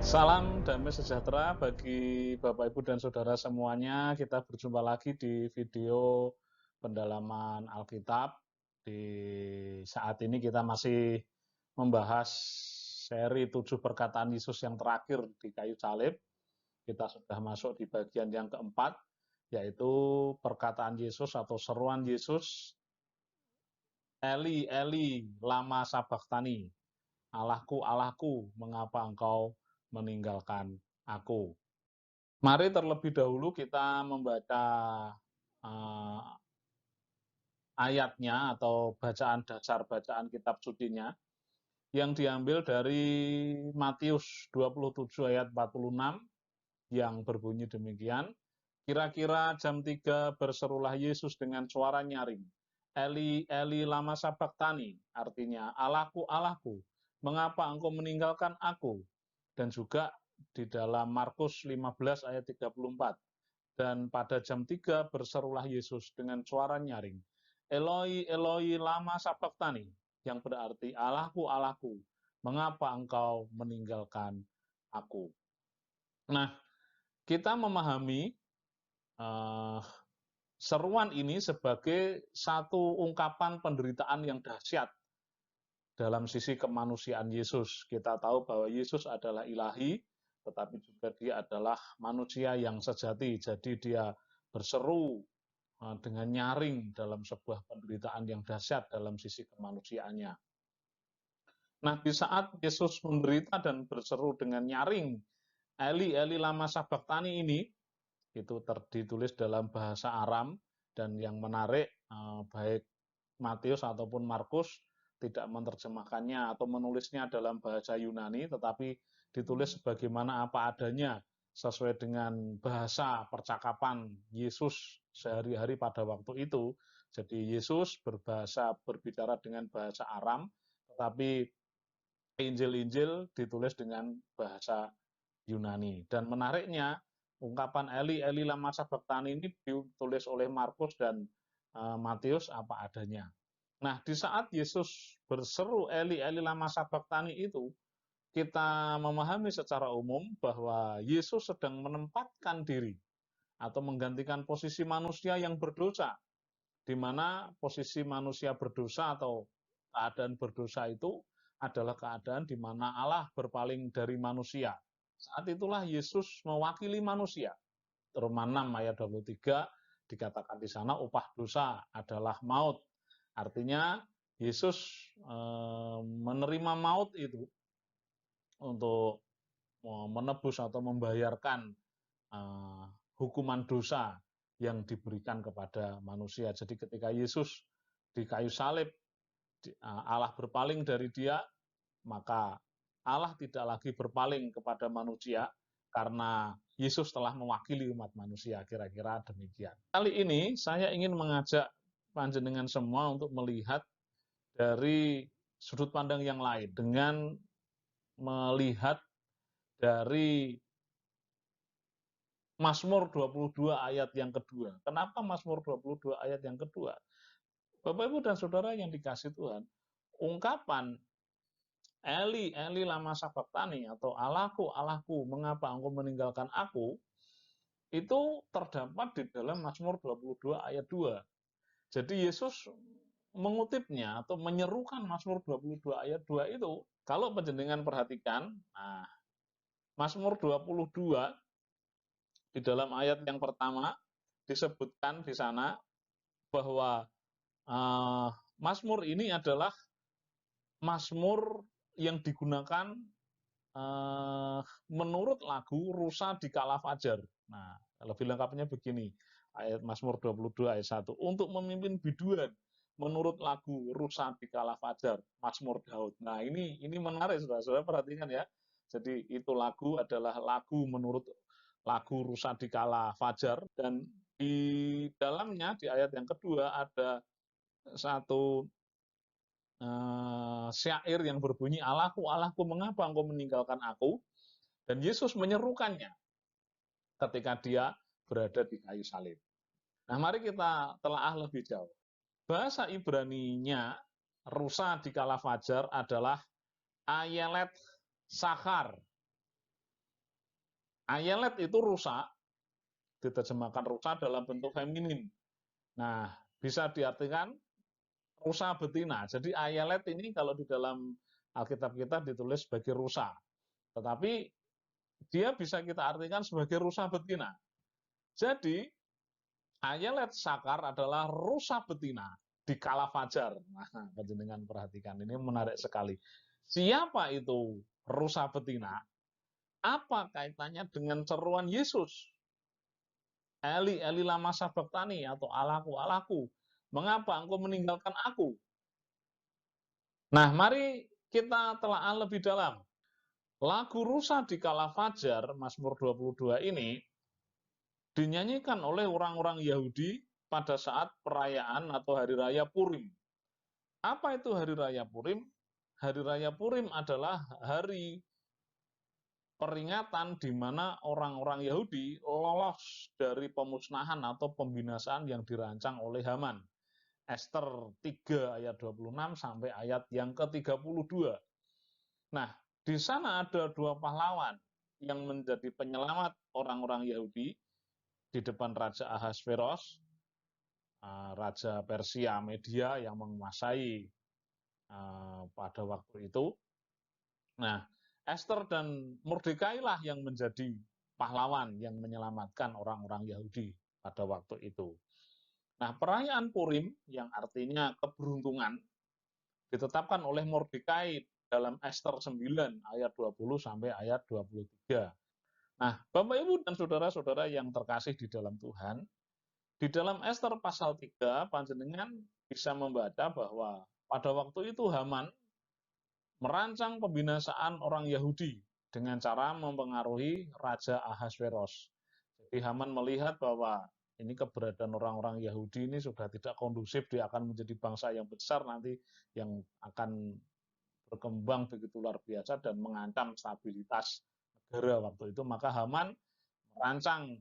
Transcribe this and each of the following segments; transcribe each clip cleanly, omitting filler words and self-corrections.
Salam damai sejahtera bagi Bapak, Ibu, dan Saudara semuanya. Kita berjumpa lagi di video pendalaman Alkitab. Di saat ini kita masih membahas seri 7 perkataan Yesus yang terakhir di kayu salib. Kita sudah masuk di bagian yang keempat, yaitu perkataan Yesus atau seruan Yesus, Eli, Eli, lama sabachthani. Allahku, Allahku, mengapa engkau meninggalkan aku? Mari terlebih dahulu kita membaca uh, ayatnya atau bacaan dasar bacaan kitab sucinya yang diambil dari Matius 27 ayat 46 yang berbunyi demikian. Kira-kira jam 3 berserulah Yesus dengan suara nyaring. Eli, Eli, lama sabachthani, artinya Allahku, Allahku, mengapa engkau meninggalkan aku? Dan juga di dalam Markus 15 ayat 34. Dan pada jam 3 berserulah Yesus dengan suara nyaring. Eloi, Eloi, lama sabachthani, yang berarti Allahku, Allahku, mengapa engkau meninggalkan aku? Nah, kita memahami seruan ini sebagai satu ungkapan penderitaan yang dahsyat dalam sisi kemanusiaan Yesus. Kita tahu bahwa Yesus adalah ilahi, tetapi juga dia adalah manusia yang sejati. Jadi dia berseru dengan nyaring dalam sebuah penderitaan yang dahsyat dalam sisi kemanusiaannya. Nah, di saat Yesus menderita dan berseru dengan nyaring, Eli, Eli, lama sabachthani ini, itu ditulis dalam bahasa Aram, dan yang menarik baik Matius ataupun Markus tidak menerjemahkannya atau menulisnya dalam bahasa Yunani, tetapi ditulis sebagaimana apa adanya sesuai dengan bahasa percakapan Yesus sehari-hari pada waktu itu. Jadi Yesus berbicara dengan bahasa Aram, tetapi Injil-Injil ditulis dengan bahasa Yunani. Dan menariknya, ungkapan Eli, Eli, lama sabachthani ini ditulis oleh Markus dan Matius apa adanya. Nah, di saat Yesus berseru Eli, Eli, lama sabachthani itu, kita memahami secara umum bahwa Yesus sedang menempatkan diri atau menggantikan posisi manusia yang berdosa, di mana posisi manusia berdosa atau keadaan berdosa itu adalah keadaan di mana Allah berpaling dari manusia. Saat itulah Yesus mewakili manusia. Roma 6 ayat 23 dikatakan di sana upah dosa adalah maut. Artinya Yesus menerima maut itu untuk menebus atau membayarkan hukuman dosa yang diberikan kepada manusia. Jadi ketika Yesus di kayu salib, Allah berpaling dari dia, maka Allah tidak lagi berpaling kepada manusia karena Yesus telah mewakili umat manusia, kira-kira demikian. Kali ini saya ingin mengajak panjenengan semua untuk melihat dari sudut pandang yang lain, dengan melihat dari Mazmur 22 ayat yang kedua. Kenapa Mazmur 22 ayat yang kedua? Bapak, Ibu, dan Saudara yang dikasih Tuhan, ungkapan Eli, Eli, lama sabachthani atau Allahku, Allahku, mengapa engkau meninggalkan aku, itu terdapat di dalam Mazmur 22 ayat 2. Jadi Yesus mengutipnya atau menyerukan Mazmur 22 ayat 2 itu, kalau penjenengan perhatikan, nah, Mazmur 22 di dalam ayat yang pertama disebutkan di sana bahwa Mazmur ini adalah Mazmur yang digunakan menurut lagu Rusa di Kala Fajar. Nah, lebih lengkapnya begini, ayat Mazmur 22 ayat 1. Untuk memimpin biduan menurut lagu Rusa di Kala Fajar, Mazmur Daud. Nah, ini menarik, saudara-saudara, perhatikan ya. Jadi itu lagu adalah lagu menurut lagu Rusa di Kala Fajar, dan di dalamnya di ayat yang kedua ada satu syair yang berbunyi, Allahku, Allahku, mengapa engkau meninggalkan aku? Dan Yesus menyerukannya ketika dia berada di kayu salib. Nah, mari kita telaah lebih jauh. Bahasa Ibrani-nya rusa di kala fajar adalah ayelet sachar. Ayelet itu rusa, diterjemahkan rusa dalam bentuk feminin. Nah, bisa diartikan rusa betina. Jadi ayelet ini kalau di dalam Alkitab kita ditulis sebagai rusa. Tetapi dia bisa kita artikan sebagai rusa betina. Jadi ayelet sakar adalah rusa betina di kala fajar. Nah, panjenengan perhatikan, ini menarik sekali. Siapa itu rusa betina? Apa kaitannya dengan seruan Yesus? Eli, Eli lama sabachthani, atau Allahku, Allahku, mengapa engkau meninggalkan aku? Nah, mari kita telaah lebih dalam. Lagu Rusa di Kala Fajar, Mazmur 22 ini, dinyanyikan oleh orang-orang Yahudi pada saat perayaan atau Hari Raya Purim. Apa itu Hari Raya Purim? Hari Raya Purim adalah hari peringatan di mana orang-orang Yahudi lolos dari pemusnahan atau pembinasaan yang dirancang oleh Haman. Ester 3 ayat 26 sampai ayat yang ke-32. Nah, di sana ada dua pahlawan yang menjadi penyelamat orang-orang Yahudi di depan Raja Ahasveros, Raja Persia Media yang menguasai pada waktu itu. Nah, Esther dan Mordekai lah yang menjadi pahlawan yang menyelamatkan orang-orang Yahudi pada waktu itu. Nah, perayaan Purim yang artinya keberuntungan ditetapkan oleh Mordekai dalam Esther 9 ayat 20 sampai ayat 23. Nah, Bapak Ibu dan saudara-saudara yang terkasih di dalam Tuhan, di dalam Esther pasal 3 panjenengan bisa membaca bahwa pada waktu itu Haman merancang pembinasaan orang Yahudi dengan cara mempengaruhi Raja Ahasveros. Jadi Haman melihat bahwa ini keberadaan orang-orang Yahudi ini sudah tidak kondusif, dia akan menjadi bangsa yang besar nanti yang akan berkembang begitu luar biasa dan mengancam stabilitas negara waktu itu. Maka Haman merancang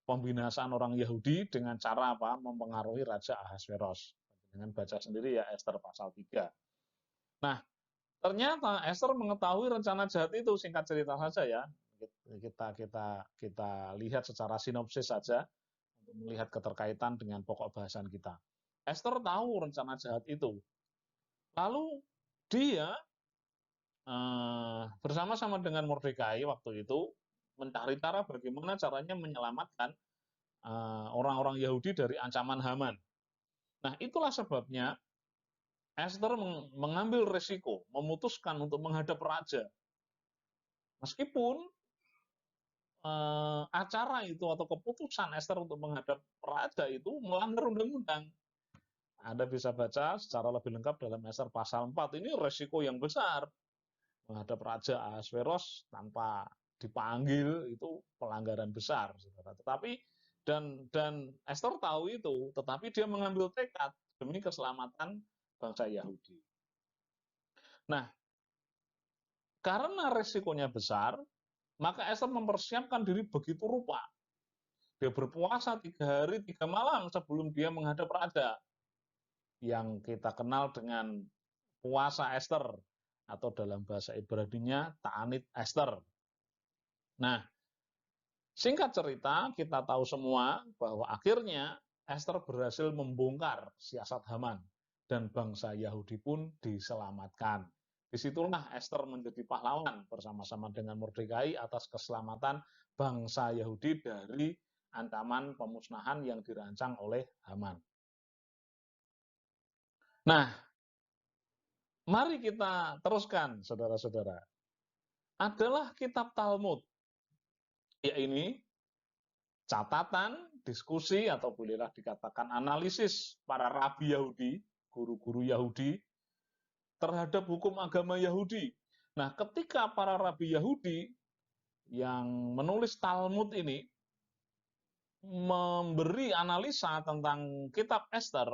pembinasaan orang Yahudi dengan cara apa? Mempengaruhi Raja Ahasveros. Dengan baca sendiri ya Esther pasal 3. Nah, ternyata Esther mengetahui rencana jahat itu, singkat cerita saja ya. Kita lihat secara sinopsis saja untuk melihat keterkaitan dengan pokok bahasan kita. Esther tahu rencana jahat itu. Lalu dia bersama-sama dengan Mordekai waktu itu mencari cara bagaimana caranya menyelamatkan orang-orang Yahudi dari ancaman Haman. Nah, itulah sebabnya Esther mengambil resiko, memutuskan untuk menghadap raja. Meskipun acara itu atau keputusan Esther untuk menghadap raja itu melanggar undang-undang. Anda bisa baca secara lebih lengkap dalam Esther pasal 4. Ini resiko yang besar. Menghadap Raja Ahasveros tanpa dipanggil itu pelanggaran besar, saudara. Tetapi dan Esther tahu itu, tetapi dia mengambil tekad demi keselamatan bangsa Yahudi. Nah, karena resikonya besar, maka Esther mempersiapkan diri begitu rupa. Dia berpuasa 3 hari 3 malam sebelum dia menghadap raja, yang kita kenal dengan puasa Esther, atau dalam bahasa Ibrani-nya Ta'anit Esther. Nah, singkat cerita, kita tahu semua bahwa akhirnya Esther berhasil membongkar siasat Haman dan bangsa Yahudi pun diselamatkan. Disitulah Esther menjadi pahlawan bersama-sama dengan Mordekai atas keselamatan bangsa Yahudi dari ancaman pemusnahan yang dirancang oleh Haman. Nah, mari kita teruskan, saudara-saudara. Adalah kitab Talmud, yaitu catatan, diskusi, atau bolehlah dikatakan analisis para rabi Yahudi, guru-guru Yahudi, terhadap hukum agama Yahudi. Nah, ketika para rabi Yahudi yang menulis Talmud ini memberi analisa tentang kitab Esther,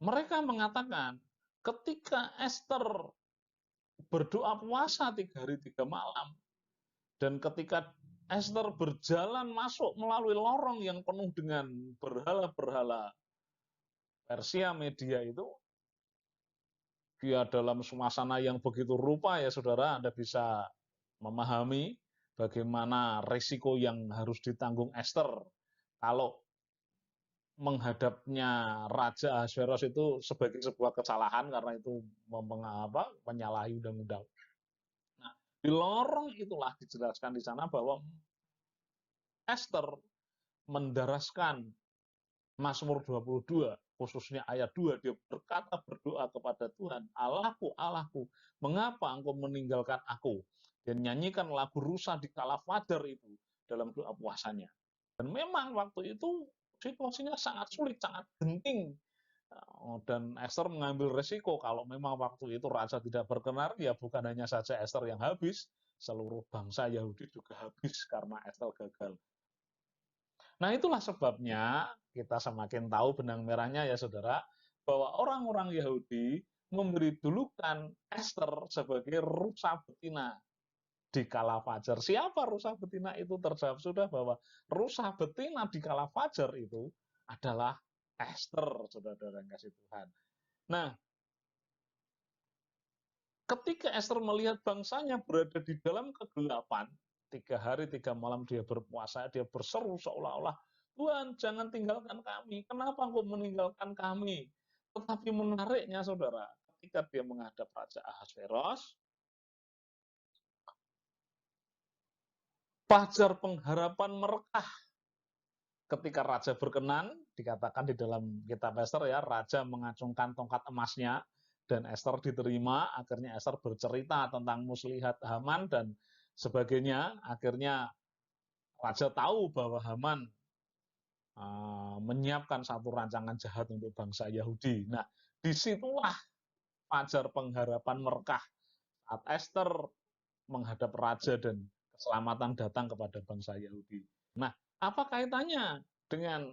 mereka mengatakan ketika Esther berdoa puasa 3 hari 3 malam, dan ketika Esther berjalan masuk melalui lorong yang penuh dengan berhala-berhala Persia Media itu, dia dalam suasana yang begitu rupa ya saudara, Anda bisa memahami bagaimana risiko yang harus ditanggung Esther kalau menghadapnya Raja Ahasveros itu sebagai sebuah kesalahan karena itu menyalahi undang-undang. Nah, di lorong itulah dijelaskan di sana bahwa Esther mendaraskan Mazmur 22, khususnya ayat 2, dia berkata, berdoa kepada Tuhan, Allahku, Allahku, mengapa engkau meninggalkan aku? Dan nyanyikan lagu rusa di kala fajar itu dalam doa puasanya. Dan memang waktu itu situasinya sangat sulit, sangat genting. Dan Esther mengambil resiko kalau memang waktu itu raja tidak berkenan, ya bukan hanya saja Esther yang habis, seluruh bangsa Yahudi juga habis karena Esther gagal. Nah, itulah sebabnya kita semakin tahu benang merahnya ya saudara, bahwa orang-orang Yahudi memberi julukan Esther sebagai rusa betina di kala fajar. Siapa rusa betina itu? Terjawab sudah bahwa rusa betina di kala fajar itu adalah Esther, saudara-saudara yang kasih Tuhan. Nah, ketika Esther melihat bangsanya berada di dalam kegelapan, 3 hari 3 malam dia berpuasa, dia berseru seolah-olah, Tuhan jangan tinggalkan kami, kenapa engkau meninggalkan kami? Tetapi menariknya saudara, ketika dia menghadap Raja Ahasveros, fajar pengharapan merekah ketika raja berkenan, dikatakan di dalam kitab Esther ya, raja mengacungkan tongkat emasnya, dan Esther diterima. Akhirnya Esther bercerita tentang muslihat Haman dan sebagainya. Akhirnya raja tahu bahwa Haman menyiapkan satu rancangan jahat untuk bangsa Yahudi. Nah, disitulah fajar pengharapan merekah saat Esther menghadap raja dan keselamatan datang kepada bangsa Yahudi. Nah, apa kaitannya dengan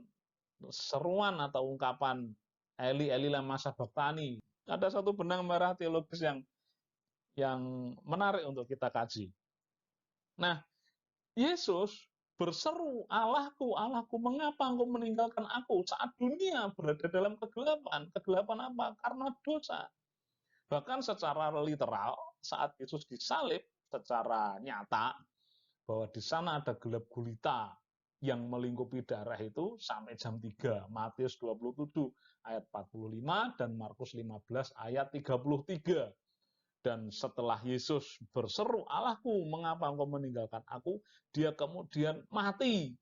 seruan atau ungkapan Eli Eli lama sabachthani? Ada satu benang merah teologis yang menarik untuk kita kaji. Nah, Yesus berseru, Allahku, Allahku, mengapa engkau meninggalkan aku saat dunia berada dalam kegelapan? Kegelapan apa? Karena dosa. Bahkan secara literal, saat Yesus disalib secara nyata, bahwa di sana ada gelap gulita yang melingkupi daerah itu sampai jam 3. Matius 27 ayat 45 dan Markus 15 ayat 33. Dan setelah Yesus berseru, Allahku, mengapa engkau meninggalkan aku? Dia kemudian mati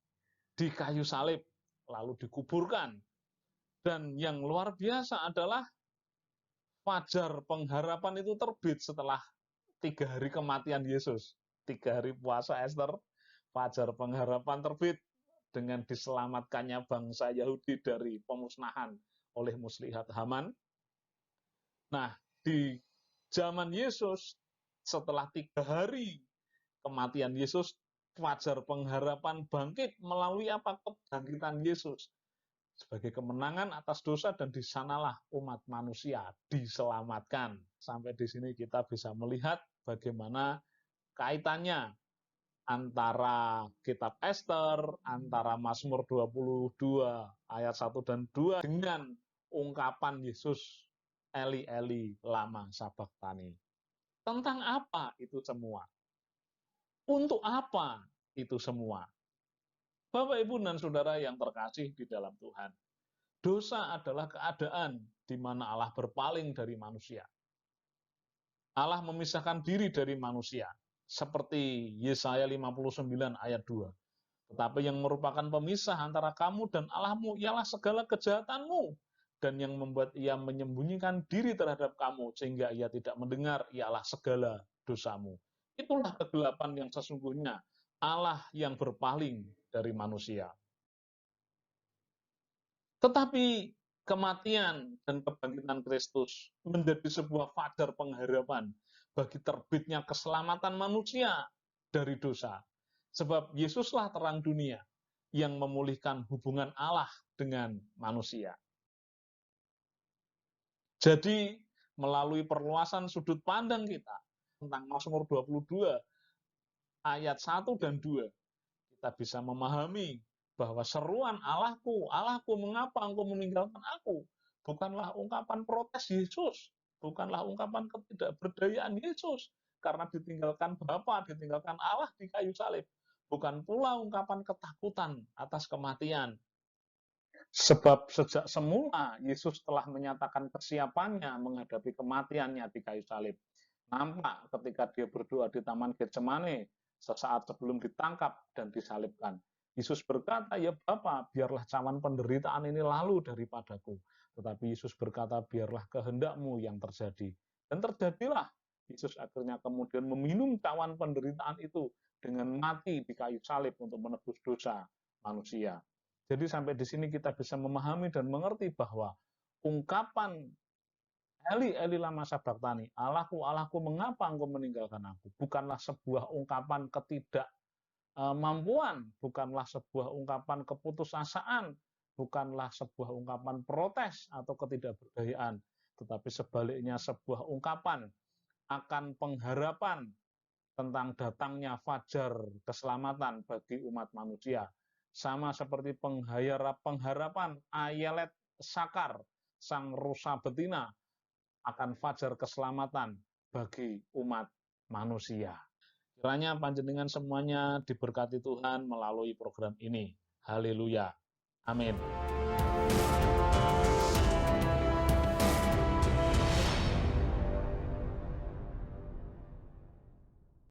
di kayu salib, lalu dikuburkan. Dan yang luar biasa adalah fajar pengharapan itu terbit setelah 3 hari kematian Yesus. 3 hari puasa Esther, fajar pengharapan terbit dengan diselamatkannya bangsa Yahudi dari pemusnahan oleh muslihat Haman. Nah, di zaman Yesus, setelah 3 hari kematian Yesus, fajar pengharapan bangkit melalui apa? Kebangkitan Yesus sebagai kemenangan atas dosa, dan di sanalah umat manusia diselamatkan. Sampai di sini kita bisa melihat bagaimana kaitannya antara kitab Esther, antara Mazmur 22 ayat 1 dan 2 dengan ungkapan Yesus, Eli Eli lama sabachthani. Tentang apa itu semua? Untuk apa itu semua? Bapak, Ibu, dan Saudara yang terkasih di dalam Tuhan, dosa adalah keadaan di mana Allah berpaling dari manusia. Allah memisahkan diri dari manusia, seperti Yesaya 59 ayat 2. Tetapi yang merupakan pemisah antara kamu dan Allahmu ialah segala kejahatanmu, dan yang membuat ia menyembunyikan diri terhadap kamu sehingga ia tidak mendengar ialah segala dosamu. Itulah kegelapan yang sesungguhnya, Allah yang berpaling dari manusia. Tetapi kematian dan kebangkitan Kristus menjadi sebuah fajar pengharapan bagi terbitnya keselamatan manusia dari dosa. Sebab Yesuslah terang dunia yang memulihkan hubungan Allah dengan manusia. Jadi, melalui perluasan sudut pandang kita tentang Mazmur 22 ayat 1 dan 2, kita bisa memahami bahwa seruan Allahku, Allahku, mengapa engkau meninggalkan aku? Bukanlah ungkapan protes Yesus, bukanlah ungkapan ketidakberdayaan Yesus, karena ditinggalkan Bapa, ditinggalkan Allah di kayu salib. Bukan pula ungkapan ketakutan atas kematian. Sebab sejak semula Yesus telah menyatakan kesiapannya menghadapi kematiannya di kayu salib. Nampak ketika dia berdoa di Taman Getsemane sesaat sebelum ditangkap dan disalibkan. Yesus berkata, ya Bapa, biarlah cawan penderitaan ini lalu daripadaku. Tetapi Yesus berkata, biarlah kehendak-Mu yang terjadi. Dan terjadilah. Yesus akhirnya kemudian meminum cawan penderitaan itu dengan mati di kayu salib untuk menebus dosa manusia. Jadi sampai di sini kita bisa memahami dan mengerti bahwa ungkapan Eli, Eli lama sabachthani, Allahku, Allahku, mengapa engkau meninggalkan aku? Bukanlah sebuah ungkapan ketidakmampuan, bukanlah sebuah ungkapan keputusasaan, bukanlah sebuah ungkapan protes atau ketidakberdayaan, tetapi sebaliknya sebuah ungkapan akan pengharapan tentang datangnya fajar keselamatan bagi umat manusia. Sama seperti pengharapan Ayelet Sakar, sang rusa betina, akan fajar keselamatan bagi umat manusia. Kiranya panjenengan semuanya diberkati Tuhan melalui program ini. Haleluya. Amin.